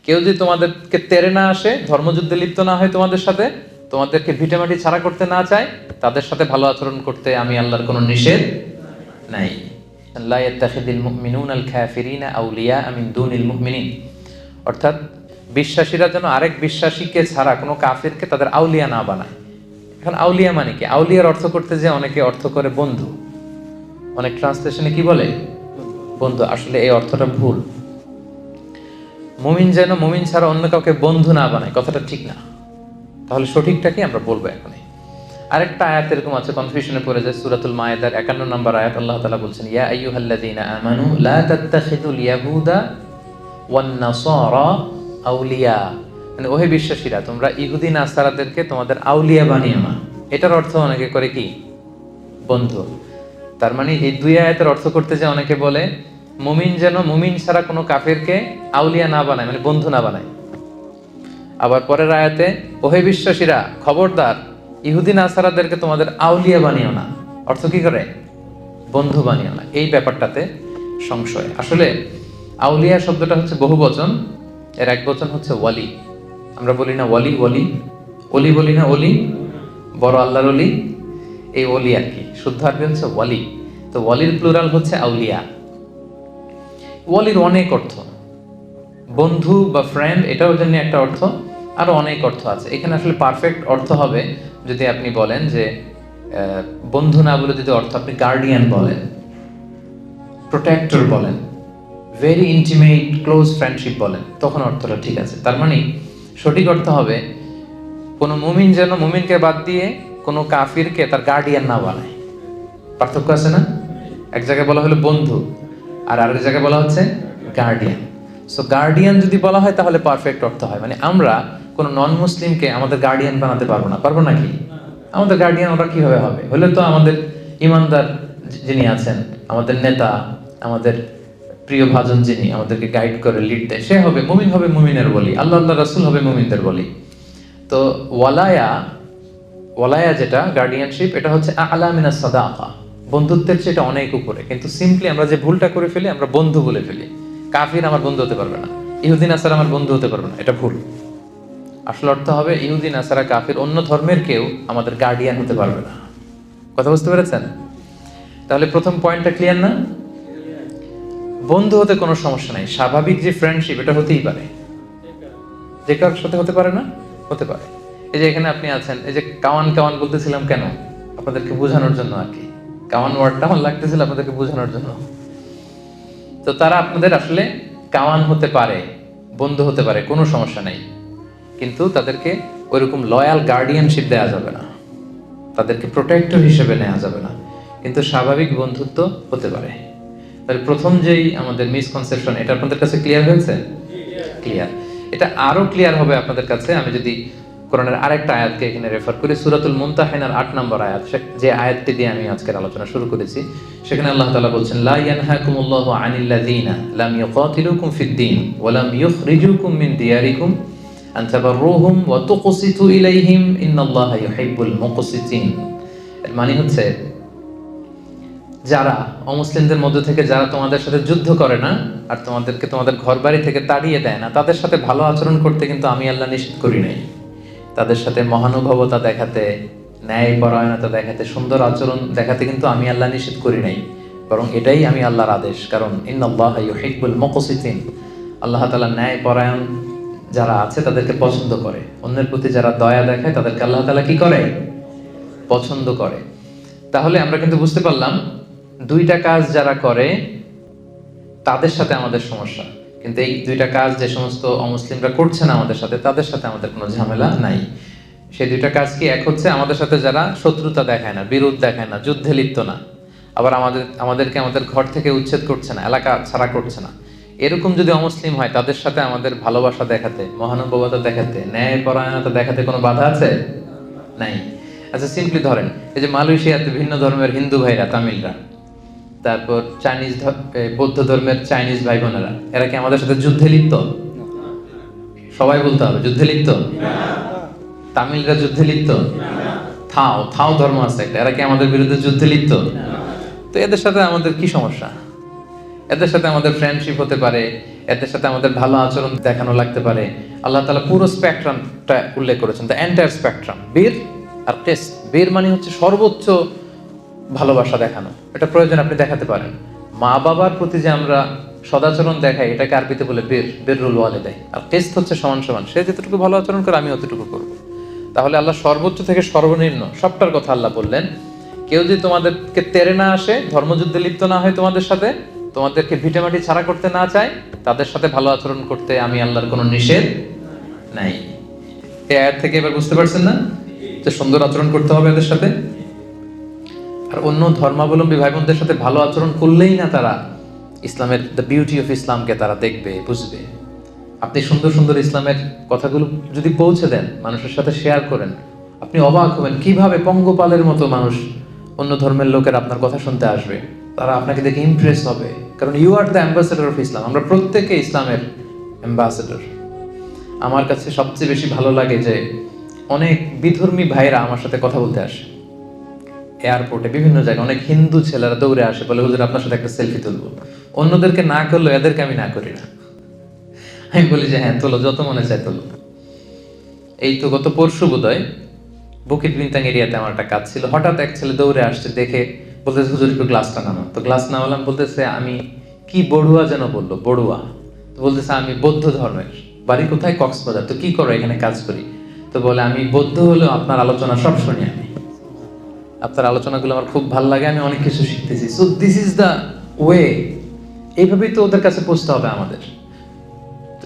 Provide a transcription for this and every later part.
কেউ যদি তোমাদেরকে তেড়ে না আসে, ধর্মযুদ্ধে লিপ্ত না হয় তোমাদের সাথে, তোমাদেরকে ভিটেমাটি ছাড়া করতে না চায়, তাদের সাথে ভালো আচরণ করতে আমি আল্লাহর কোনো নিষেধ নাই। লা ইয়াত্তাখিযুল মুমিনুনা আল কাফিরিনা আউলিয়া মিন দুনিল মুমিনিন, অর্থাৎ বিশ্বাসীরা যেন আরেক বিশ্বাসীকে ছাড়া কোনো কাফিরকে তাদের আউলিয়া না বানায়। এখন আউলিয়া মানে কি? আউলিয়ার অর্থ করতে যে অনেকে অর্থ করে বন্ধু, অনেক ট্রান্সলেশনে কি বলে বন্ধু, আসলে এই অর্থটা ভুল। মুমিন যেন মুমিন ছাড়া অন্য কাউকে বন্ধু না বানায়, কথাটা ঠিক না। তাহলে সঠিকটা কি আমরা বলবো এখনই। আরেকটা আয়াত এরকম আছে, কনফিউশনে পড়ে যায়, সূরাতুল মায়েদার 51 নম্বর আয়াত। আল্লাহ তাআলা বলছেন, ইয়া আইয়ুহাল্লাযীনা আমানু লা তাত্তাখিযুল ইয়াহুদা ওয়ান নাসারা আউলিয়া, মানে ওহে বিশ্বাসীরা, তোমরা ইহুদি নাসারাদেরকে তোমাদের আউলিয়া বানিও না। এটার অর্থ অনেকে করে কি বন্ধু। তার মানে এই দুই আয়াতের অর্থ করতে যে অনেকে বলে মুমিন যেন মুমিন ছাড়া কোনো কাফিরকে আউলিয়া না বানায়, মানে বন্ধু না বানায়। আবার পরের আয়াতে, ওহে বিশ্বাসীরা খবরদার ইহুদি নাসারাদেরকে তোমাদের আউলিয়া বানিও না, অর্থ কি করে বন্ধু বানিও না। এই ব্যাপারটাতে সংশয়। আসলে আউলিয়া শব্দটা হচ্ছে বহু বচন, এর এক বচন হচ্ছে ওয়ালি। আমরা বলি না ওয়ালি, ওয়ালি ওলি বলি না, ওলি বড় আল্লাহর ওলি, এই ওলি আর কি, শুদ্ধ আরবি হচ্ছে ওয়ালি। তো ওয়ালির প্লুরাল হচ্ছে আউলিয়া। ওয়ালির অনেক অর্থ, বন্ধু বা ফ্রেন্ড এটাও জন্য একটা অর্থ, আরো অনেক অর্থ আছে। এখানে আসলে পারফেক্ট অর্থ হবে যদি আপনি বলেন যে বন্ধু না বলে যদি অর্থ আপনি গার্ডিয়ান বলেন, প্রোটেক্টর বলেন, ভেরি ইন্টিমেট ক্লোজ ফ্রেন্ডশিপ বলেন, তখন অর্থটা ঠিক আছে। তার মানে সঠিক অর্থ হবে কোনো মুমিন যেন মুমিনকে বাদ দিয়ে কোনো কাফিরকে তার গার্ডিয়ান না বানায়। পার্থক্য আছে না? এক জায়গায় বলা হলো বন্ধু, আর আরেক জায়গায় বলা হচ্ছে গার্ডিয়ান। সো গার্ডিয়ান যদি বলা হয় তাহলে পারফেক্ট অর্থ হয়, মানে আমরা কোনো নন মুসলিমকে আমাদের গার্ডিয়ান বানাতে পারবো না। পারবো নাকি? আমাদের গার্ডিয়ান ওরা কিভাবে হবে? হলে তো আমাদের ইমানদার যিনি আছেন, আমাদের নেতা, আমাদের প্রিয় ভাজন যিনি আমাদেরকে গাইড করে লিড দেয়, সে হবে মুমিন, হবে মুমিনের বলি, আল্লাহ আল্লাহ রাসূল হবে মুমিনদের বলি। তো ওয়ালায়া যেটা গার্ডিয়ানশিপ, এটা হচ্ছে আ'লা মিনাস সাদাকা, বন্ধুত্বের চেয়ে এটা অনেক উপরে। কিন্তু সিম্পলি আমরা যে ভুলটা করে ফেলি, আমরা বন্ধু বলে ফেলি। কাফির আমার বন্ধু হতে পারবে না, ইহুদি নাসারা আমার বন্ধু হতে পারবে না, এটা ভুল। আসল অর্থ হবে ইহুদি নাসারা কাফির অন্য ধর্মের কেউ আমাদের গার্ডিয়ান হতে পারবে না। কথা বুঝতে পেরেছেন? তাহলে প্রথম পয়েন্টটা ক্লিয়ার না? বন্ধু হতে কোনো সমস্যা নাই, স্বাভাবিক যে ফ্রেন্ডশিপ এটা হতেই পারে। যে কারোর সাথে হতে পারে না? হতে পারে। এই যে এখানে আপনি আছেন, এই যে কাওয়ান কাওয়ান বলতেছিলাম কেন? আপনাদেরকে বোঝানোর জন্য আর কি। কাওয়ান ওয়ার্ডটা আমার লাগতেছিল আপনাদেরকে বোঝানোর জন্য। তো তারা আপনাদের আসলে কাওয়ান হতে পারে, বন্ধু হতে পারে, কোনো সমস্যা নাই। কিন্তু তাদেরকে ওইরকম লয়াল গার্ডিয়ানশিপ দেওয়া যাবে না, তাদেরকে প্রোটেক্টর হিসেবে নেওয়া যাবে না, কিন্তু স্বাভাবিক বন্ধুত্ব হতে পারে। তাহলে প্রথম যেই আমাদের মিসকনসেপশন, এটা আপনাদের কাছে ক্লিয়ার হয়েছে? ক্লিয়ার। এটা আরো ক্লিয়ার হবে আপনাদের কাছে আমি যদি কোরআনের আরেকটা আয়াতকে এখানে রেফার করি, সূরাতুল মুনতাহিনার 8 নম্বর আয়াত, যে আয়াতটি দিয়ে আমি আজকের আলোচনা শুরু করেছি। সেখানে আল্লাহ তাআলা বলছেন, লা ইয়ানহাকুমুল্লাহু আনিল্লাযীনা লাম ইউকাতিলুকুম ফিদ-দীন ওয়া লাম ইউখরিজুকুম মিন দিয়ারিকুম আন তাবাররুহুম ওয়া তুকসিতু ইলাইহিম ইন্নাল্লাহা ইউহিব্বুল মুকসিতিন। এর মানে হচ্ছে যারা অমুসলিমদের মধ্য থেকে যারা তোমাদের সাথে যুদ্ধ করে না আর তোমাদেরকে তোমাদের ঘর বাড়ি থেকে তাড়িয়ে দেয় না, তাদের সাথে ভালো আচরণ করতে কিন্তু আমি আল্লাহ নিষেধ করি নাই। তাদের সাথে মহানুভবতা দেখাতে, ন্যায় পরায়ণতা দেখাতে, সুন্দর আচরণ দেখাতে কিন্তু আমি আল্লাহ নিষেধ করি নাই, বরং এটাই আমি আল্লাহর আদেশ। কারণ ইন্নাল্লাহা ইউহিব্বুল মুকসিতিন, আল্লাহ তাআলা ন্যায় পরায়ণ যারা আছে তাদেরকে পছন্দ করে। অন্যের প্রতি যারা দয়া দেখায় তাদেরকে আল্লাহ তাআলা কি করে? পছন্দ করে। তাহলে আমরা কিন্তু বুঝতে পারলাম দুইটা কাজ যারা করে তাদের সাথে আমাদের সমস্যা, কিন্তু এই দুইটা কাজ যে সমস্ত অমুসলিমরা করছে না আমাদের সাথে, তাদের সাথে আমাদের কোনো ঝামেলা নাই। সেই দুইটা কাজ কি? এক হচ্ছে আমাদের সাথে যারা শত্রুতা দেখায় না, বিরোধ দেখায় না, যুদ্ধে লিপ্ত না, আবার আমাদেরকে আমাদের ঘর থেকে উচ্ছেদ করছে না, এলাকা ছাড়া করছে না, এরকম যদি অমুসলিম হয় তাদের সাথে আমাদের ভালোবাসা দেখাতে, মহানুভবতা দেখাতে, ন্যায় পরায়ণতা দেখাতে কোনো বাধা আছে? নাই। আচ্ছা সিম্পলি ধরেন, এই যে মালয়েশিয়াতে ভিন্ন ধর্মের হিন্দু ভাইরা, তামিলরা, তারপর চাইনিজ বৌদ্ধ ধর্মের চাইনিজ ভাই বোনেরা, এরা কি আমাদের সাথে যুদ্ধে লিপ্ত? সবাই বলতে হবে যুদ্ধে লিপ্ত। তামিলরা যুদ্ধে লিপ্ত? থাও ধর্ম আছে একটা, এরা কি আমাদের বিরুদ্ধে যুদ্ধে লিপ্ত? তো এদের সাথে আমাদের কি সমস্যা? এদের সাথে আমাদের ফ্রেন্ডশিপ হতে পারে, এদের সাথে আমাদের ভালো আচরণ দেখানো লাগতে পারে। আল্লাহ তাআলা পুরো স্পেকট্রামটা উল্লেখ করেছেন, দ্য এন্টায়ার স্পেকট্রাম। বীর আর কিসত, বীর মানে হচ্ছে সর্বোচ্চ ভালোবাসা দেখানো, এটা প্রয়োজন আপনি দেখাতে পারেন। মা বাবার প্রতি যে আমরা সদাচরণ দেখাই, এটাকে আরবিতে বলে বীর, বিররুল ওয়ালিদাইন। আর কিসত হচ্ছে সমান সমান, সে যতটুকু ভালো আচরণ করে আমি অতটুকু করব। তাহলে আল্লাহ সর্বোচ্চ থেকে সর্বনিম্ন সবটার কথা আল্লাহ বললেন। কেউ যদি তোমাদেরকে তেড়ে না আসে, ধর্মযুদ্ধে লিপ্ত না হয়, তোমাদের সাথে তোমাদেরকে ভিটেমাটি ছাড়া করতে না চায়, তাদের সাথে ভালো আচরণ করতে আমি আল্লাহর কোনো নিষেধ নাই। এই আয়াত থেকে এবার বুঝতে পারছেন না যে সুন্দর আচরণ করতে হবে এদের সাথে। আর অন্য ধর্মাবলম্বী ভাই বোনদের সাথে ভালো আচরণ করলেই না তারা ইসলামের দ্য বিউটি অফ ইসলামকে তারা দেখবে, বুঝবে। আপনি সুন্দর সুন্দর ইসলামের কথাগুলো যদি পৌঁছে দেন, মানুষের সাথে শেয়ার করেন, আপনি অবাক হবেন কিভাবে পঙ্গপালের মতো মানুষ, অন্য ধর্মের লোকের আপনার কথা শুনতে আসবে। তারা আপনাকে দেখে ইমপ্রেস হবে, কারণ you are the ambassador of Islam. আমরা প্রত্যেকে ইসলামের অ্যাম্বাসেডর। আমার কাছে সবচেয়ে বেশি ভালো লাগে যে অনেক বিধর্মী ভাইরা আমার সাথে কথা বলতে আসে। এয়ারপোর্টে বিভিন্ন জায়গায় অনেক হিন্দু ছেলেরা দৌড়ে আসে, বলে হুজুর আপনার সাথে একটা সেলফি তুলবো। অন্যদেরকে না করলেও এদেরকে আমি না করি না। আমি বলি যে হ্যাঁ তোলো, যত মনে চায় তোলো। এই তো গত পরশু বোধহয় বুকিট বিনতাং এরিয়াতে আমার একটা কাজ ছিল, হঠাৎ এক ছেলে দৌড়ে আসছে, দেখে বলতেছে হুজুর একটু গ্লাসটা নামা। তো গ্লাস নামালাম, বলতেছে আমি কি বড়ুয়া যেন বললো, বড়ুয়া। তো বলতেছে আমি বৌদ্ধ ধর্মের, বাড়ি কোথায়? কক্সবাজার। তো কি করো? এখানে কাজ করি। তো বলে আমি বৌদ্ধ হলেও আপনার আলোচনা সব শুনি, আমি আপনার আলোচনাগুলো আমার খুব ভালো লাগে, আমি অনেক কিছু শিখতেছি। So this is the way. এইভাবেই তো ওদের কাছে পৌঁছতে হবে আমাদের।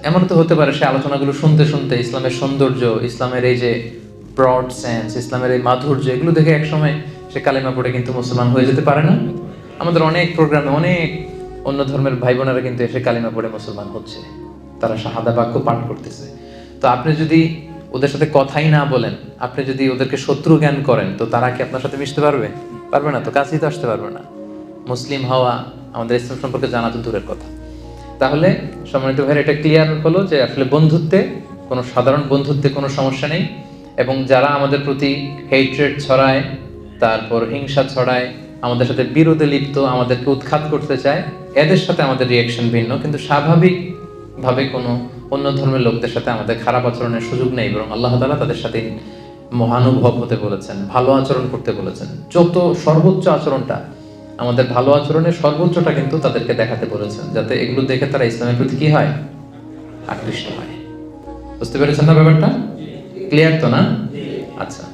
এমন তো হতে পারে সে আলোচনাগুলো শুনতে শুনতে ইসলামের সৌন্দর্য, ইসলামের এই যে ব্রড সেন্স, ইসলামের এই মাধুর্য, এগুলো দেখে একসময় সে কালেমা পড়ে কিন্তু মুসলমান হয়ে যেতে পারে না? আমাদের অনেক প্রোগ্রামে অনেক অন্য ধর্মের ভাই বোনেরা কিন্তু এসে কালেমা পড়ে মুসলমান হচ্ছে, তারা শাহাদা বাক্য পাঠ করতেছে। তো আপনি যদি ওদের সাথে কথাই না বলেন, আপনি যদি ওদেরকে শত্রু জ্ঞান করেন, তো তারা কি আপনার সাথে মিশতে পারবে? পারবে না, তো কাছেই তো আসতে পারবে না। মুসলিম হওয়া, আমাদের ইসলাম সম্পর্কে জানা তো দূরের কথা। তাহলে সম্মানিত ভাইয়ের এটা ক্লিয়ার হলো যে আসলে বন্ধুত্বে, কোনো সাধারণ বন্ধুত্বে কোনো সমস্যা নেই। এবং যারা আমাদের প্রতি হেট্রেড ছড়ায়, তারপর হিংসা ছড়ায়, আমাদের সাথে বিরোধে লিপ্ত, আমাদেরকে উৎখাত করতে চায়, এদের সাথে আমাদের রিয়াকশন ভিন্ন। কিন্তু স্বাভাবিকভাবে কোনো অন্য ধর্মের লোকদের সাথে আমাদের খারাপ আচরণের সুযোগ নেই, বরং আল্লাহ তাআলা তাদের সাথে মহানুভব হতে বলেছেন, ভালো আচরণ করতে বলেছেন। যত সর্বোচ্চ আচরণটা, আমাদের ভালো আচরণের সর্বোচ্চটা কিন্তু তাদেরকে দেখাতে বলেছেন, যাতে এগুলো দেখে তারা ইসলামের প্রতি কি হয়? আকৃষ্ট হয়। বুঝতে পেরেছেন না ব্যাপারটা? ক্লিয়ার তো না? আচ্ছা,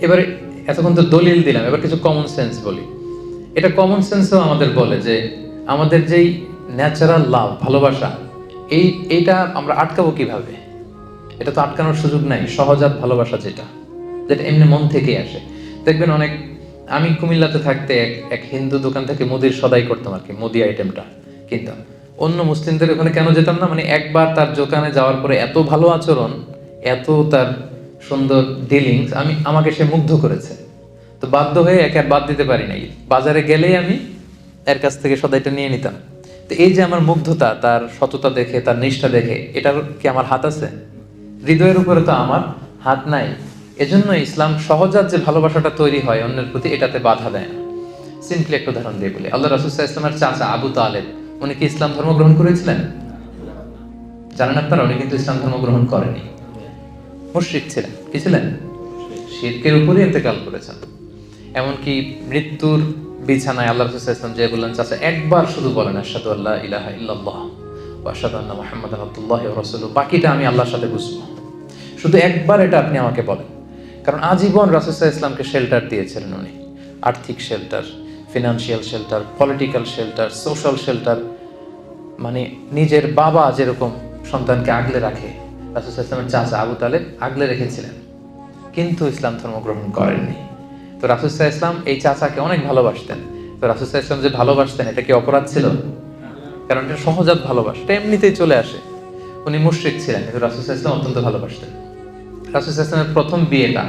এবারে এতক্ষণ তো দলিল দিলাম, এবার কিছু কমন সেন্স বলি। এটা কমন সেন্সও আমাদের বলে যে আমাদের যেই ন্যাচারাল লাভ, ভালোবাসা, এইটা আমরা আটকাবো কিভাবে? এটা তো আটকানোর সুযোগ নাই। সহজাত ভালোবাসা যেটা এমনি মন থেকেই আসে। দেখবেন অনেক, আমি কুমিল্লাতে থাকতে এক হিন্দু দোকান থেকে মুদির সদাই করতাম আর কি, মুদি আইটেমটা কিনতাম। অন্য মুসলিমদের ওখানে কেন যেতাম না, মানে একবার তার দোকানে যাওয়ার পরে এত ভালো আচরণ, এত তার সুন্দর ডিলিংস, আমাকে সে মুগ্ধ করেছে। তো বাধ্য হয়ে একে আর বাদ দিতে পারি নাই। বাজারে গেলেই আমি এর কাছ থেকে সদাইটা নিয়ে নিতাম। তো এই যে আমার মুগ্ধতা, তার সততা দেখে, তার নিষ্ঠা দেখে, এটার কি আমার হাত আছে? হৃদয়ের উপরে তো আমার হাত নাই। এজন্য ইসলাম সহজাত যে ভালোবাসাটা তৈরি হয় অন্যের প্রতি, এটাতে বাধা দেয় না। সিম্পলি একটা উদাহরণ দিয়ে বলি, আল্লাহ রাসূল সাল্লাল্লাহু আলাইহি ওয়াসাল্লামের চাচা আবু তালেব, উনি কি ইসলাম ধর্ম গ্রহণ করেছিলেন? জানেন আপনারা? উনি কিন্তু ইসলাম ধর্ম গ্রহণ করেনি, মুশরিক ছিলেন। কি ছিলেন? শিরকের উপরই ইন্তেকাল করেছেন। এমনকি মৃত্যুর বিছানায় আল্লাহ রাসূল সাল্লাল্লাহু আলাইহি ওয়াসাল্লাম যে বললেন, চাচা একবার শুধু বলেন আশহাদু আল্লা ইলাহা ইল্লাল্লাহ ওয়া আশহাদু আন্না মুহাম্মাদান আবদুল্লাহি ওয়া রাসূলুহু, বাকিটা আমি আল্লাহর সাথে বুঝবো, শুধু একবার এটা আপনি আমাকে বলেন। কারণ আজীবন রাসূল সাল্লাল্লাহু আলাইহি ওয়াসাল্লামকে শেল্টার দিয়েছিলেন উনি, আর্থিক shelter, financial shelter, political shelter, social shelter. মানে নিজের বাবা যেরকম সন্তানকে আগলে রাখে, রাসূল সাল্লাল্লাহু আলাইহি ওয়াসাল্লামের চাচা আবু তালেব আগলে রেখেছিলেন, কিন্তু ইসলাম ধর্ম গ্রহণ করেননি। তো রাসূল সাল্লাল্লাহু আলাইহি ওয়াসাল্লাম এই চাচাকে অনেক ভালোবাসতেন। তো রাসূল সাল্লাল্লাহু আলাইহি ওয়াসাল্লাম যে ভালোবাসতেন, এটা কি অপরাধ ছিল? কারণ এটা সহজাত ভালোবাসা, এটা এমনিতেই চলে আসে। উনি মুশরিক ছিলেন, কিন্তু রাসূল সাল্লাল্লাহু আলাইহি ওয়াসাল্লাম অত্যন্ত ভালোবাসতেন। রাসূল সাল্লাল্লাহু আলাইহি ওয়াসাল্লামের প্রথম বিয়েটা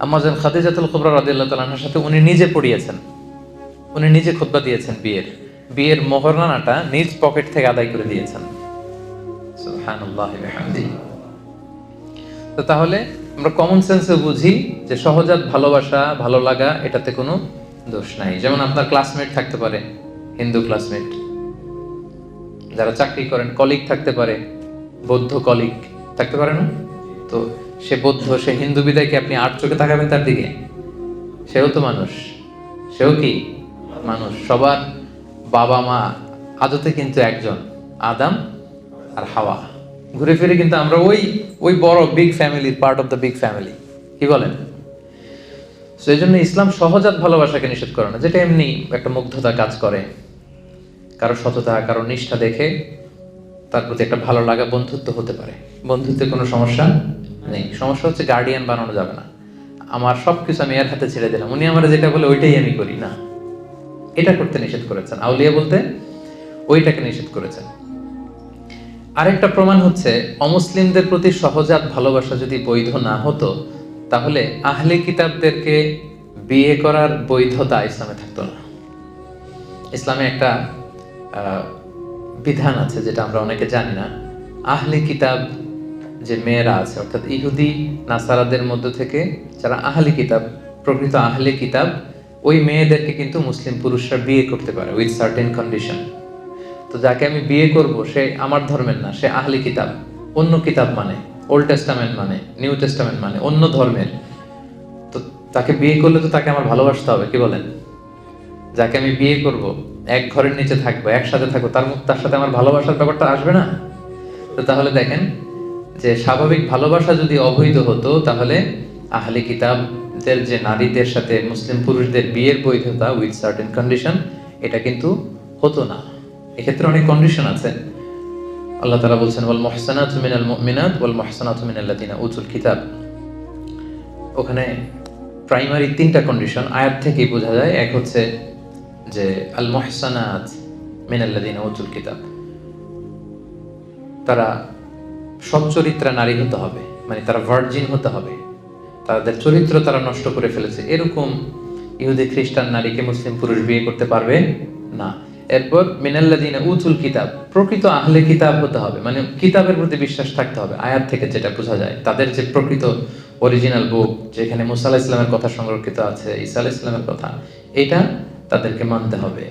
আম্মা জান খাদিজাতুল কুবরা রাদিয়াল্লাহু তাআলা আনহার সাথে উনি নিজে পড়িয়েছেন, উনি নিজে খুতবা দিয়েছেন। বিয়ের মোহরানাটা নিজ পকেট থেকে আদায় করে দিয়েছেন। সুবহানাল্লাহি ওয়া বিহামদিহি। তো তাহলে আমরা কমন সেন্সে বুঝি যে সহজাত ভালোবাসা, ভালো লাগা, এটাতে কোনো দোষ নাই। যেমন আপনার ক্লাসমেট থাকতে পারে, হিন্দু ক্লাসমেট, যারা চাকরি করেন, কলিগ থাকতে পারে, বৌদ্ধ কলিগ থাকতে পারে না? তো সে বৌদ্ধ, সে হিন্দু বিদায় কি আপনি আর চোখে তাকাবেন তার দিকে? সেও তো মানুষ, সেও কি মানুষ। সবার বাবা মা আদতে কিন্তু একজন, আদম আর হাওয়া। ঘুরে ফিরে কিন্তু আমরা ওই ওই বড় বিগ ফ্যামিলির part of the big family, কি বলেন? সেই জন্য ইসলাম সহজাত ভালোবাসাকে নিষেধ করে না, যেটা এমনি একটা মুগ্ধতা কাজ করে, কারো সততা, কারো নিষ্ঠা দেখে তার প্রতি একটা ভালো লাগা, বন্ধুত্ব হতে পারে। বন্ধুত্বে কোনো সমস্যা নেই। সমস্যা হচ্ছে গার্ডিয়ান বানানো যাবে না। আমার সবকিছু আমি এর হাতে ছেড়ে দিলাম, উনি আমার যেটা বলে ওইটাই আমি করি না, এটা করতে নিষেধ করেছেন। আউলিয়া বলতে ওইটাকে নিষেধ করেছেন। আরেকটা প্রমাণ হচ্ছে অমুসলিমদের প্রতি সহজাত ভালোবাসা যদি বৈধ না হতো, তাহলে আহলে কিতাবদেরকে বিয়ে করার বৈধতা ইসলামে থাকতো না। ইসলামে একটা বিধান আছে যেটা আমরা অনেকে জানি না। আহলে কিতাব যে মেয়েরা আছে, অর্থাৎ ইহুদি নাসারাদের মধ্য থেকে যারা আহলে কিতাব, প্রকৃত আহলে কিতাব, ওই মেয়েদেরকে কিন্তু মুসলিম পুরুষরা বিয়ে করতে পারে উইথ সার্টেন কন্ডিশন। তো যাকে আমি বিয়ে করব সে আমার ধর্মের না, সে আহলে কিতাব, অন্য কিতাব মানে ওল্ড টেস্টামেন্ট মানে নিউ টেস্টামেন্ট মানে অন্য ধর্মের। তো তাকে বিয়ে করলে তো তাকে আমার ভালোবাসতে হবে, কি বলেন? যাকে আমি বিয়ে করব, এক ঘরের নিচে থাকবো, একসাথে থাকবো, তার সাথে আমার ভালোবাসার ব্যাপারটা আসবে না? তো তাহলে দেখেন যে স্বাভাবিক ভালোবাসা যদি অবৈধ হতো, তাহলে আহলে কিতাবদের যে নারীদের সাথে মুসলিম পুরুষদের বিয়ের বৈধতা উইথ সার্টেন কন্ডিশন, এটা কিন্তু হতো না। এক্ষেত্রে অনেক কন্ডিশন আছে। আল্লাহ তাআলা বলছেন ওয়াল মুহসানাতু মিনাল মুমিনাত ওয়াল মুহসানাতু মিনাল্লাযিনা উতুল কিতাব। ওখানে প্রাইমারি 3টা কন্ডিশন আয়াত থেকেই বোঝা যায়। এক হচ্ছে যে আল মুহসানাত মিনাল্লাযিনা উতুল কিতাব, তারা সচ্চরিত্রা নারী হতে হবে, মানে তারা ভার্জিন হতে হবে, তাদের চরিত্র তারা নষ্ট করে ফেলেছে, এরকম ইহুদি খ্রিস্টান নারীকে মুসলিম পুরুষ বিয়ে করতে পারবে না। এরপর মিনাল্লাযিনা উতুল কিতাব, প্রকৃত আহলে কিতাব হতে হবে, মানে কিতাবের প্রতি বিশ্বাস থাকতে হবে। আয়াত থেকে যেটা বোঝা যায়, তাদের যে প্রকৃত অরিজিনাল বুক, যেখানে মুসা আলাইহিস সালামের কথা সংরক্ষিত আছে, ঈসা আলাইহিস সালামের কথা, এটা তাদেরকে মানতে হবে।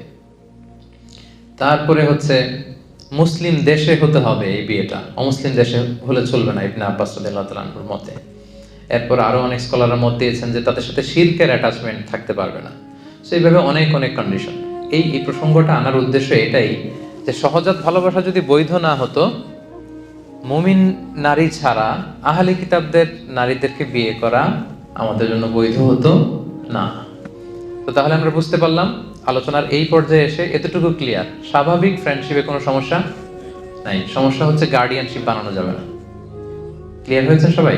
তারপরে হচ্ছে মুসলিম দেশে হতে হবে এই বিয়েটা, অমুসলিম দেশে হলে চলবে না, ইবনে আব্বাস রাদিয়াল্লাহু তাআলা আনহুর মতে। এরপর আরো অনেক স্কলাররা মত দিয়েছেন যে তাদের সাথে শিরকের অ্যাটাচমেন্ট থাকতে পারবে না। সেইভাবে অনেক অনেক কন্ডিশন। এই প্রসঙ্গটা আনার উদ্দেশ্য এটাই যে সহজাত ভালোবাসা যদি বৈধ না হতো, মুমিন নারী ছাড়া আহলে কিতাবদের নারীদেরকে বিয়ে করা আমাদের জন্য বৈধ হতো না। তো তাহলে আমরা বুঝতে পারলাম আলোচনার এই পর্যায়ে এসে এতটুকু ক্লিয়ার, স্বাভাবিক ফ্রেন্ডশিপে কোনো সমস্যা নাই। সমস্যা হচ্ছে গার্ডিয়ানশিপ বানানো যাবে না। ক্লিয়ার হয়েছে সবাই?